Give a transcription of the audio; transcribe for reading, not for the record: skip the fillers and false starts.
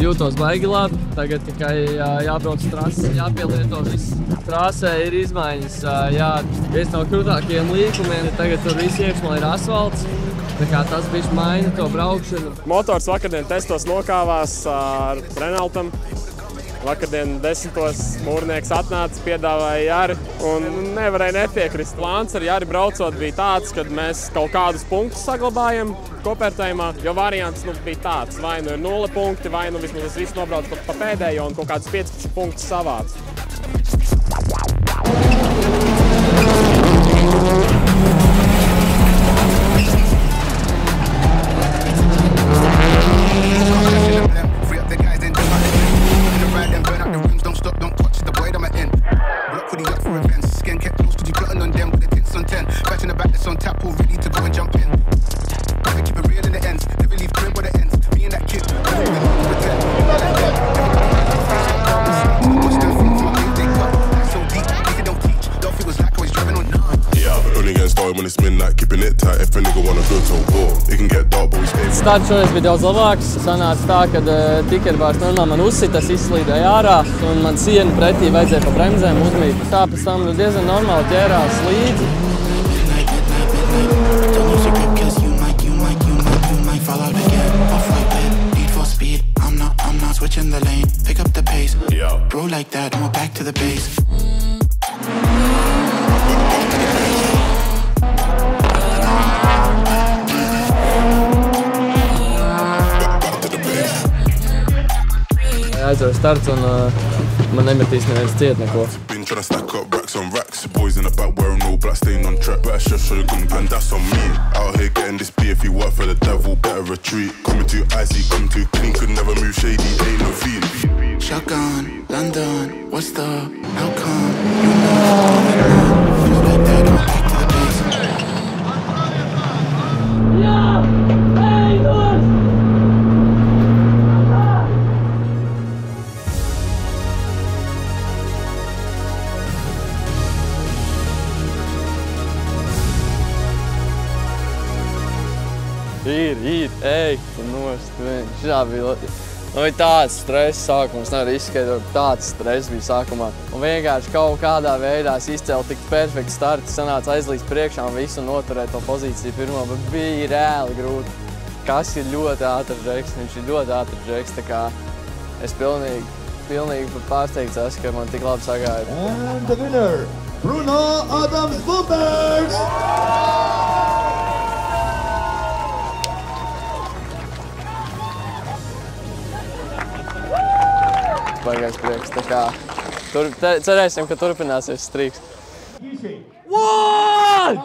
jūtos baigi labi. Tagad tikai jābrauc trasi, jāpielieto viss. Trasē ir izmaiņas, jā, viens no krūtākajiem līkumiem. Tagad tur viss iekšmalā ir asfalts. Tā kā tas bišķi maina to braukšanu. Motors vakardien testos nokāvās ar Renaultam. Vakardien 10. mūrnieks atnāca, piedāvāja Jari un nevarēja nepiekrist. Plāns ar Jari braucot bija tāds, kad mēs kaut kādus punktus saglabājam kopērtējumā, jo variants bija tāds, vai nu ir 0 punkti, vai nu vismaz es visu nobraucu pa pēdējo un kaut kādus 15 punktus savācu. Starts šoreiz bija daudz labāks. Sanāca tā, ka tikerbārs normāli man uzsita, tas izslīdēja ārā un man sienu pretī vajadzēja pa bremzēm uzmīt. Tā pēc tam diezgan normāli ķērās līdzi. Aizver starts un man nemetīs neviens ciet neko. Been trying to stack up racks on racks. Boys in the back wearing all black, staying on track. Better show your gun, and that's on me. Out here getting this beer. If you work for the devil, better retreat. Coming too icy, coming too clean. Could never move shady, ain't no fiend. Shotgun, London, what's the outcome? You know, feels like that, I'm back to the base. Ir, ej, tu nost, šitā bija tāds stress sākums, nevar izskaidrot, tāds stress bija sākumā. Un vienkārši kaut kādā veidā es izcēlu tik perfektu startu, sanāca aizlīst priekšā un visu noturēt to pozīciju pirmo, bet bija reāli grūti. Kas ir ļoti ātrs džeks, viņš ir ļoti ātrs džeks, tā kā es pilnīgi pārsteigts esmu, ka man tik labi sagāja. And the winner, Bruno Adams Bumpers! Baigais prieks, tā kā cerēsim, ka turpināsies strīks. What?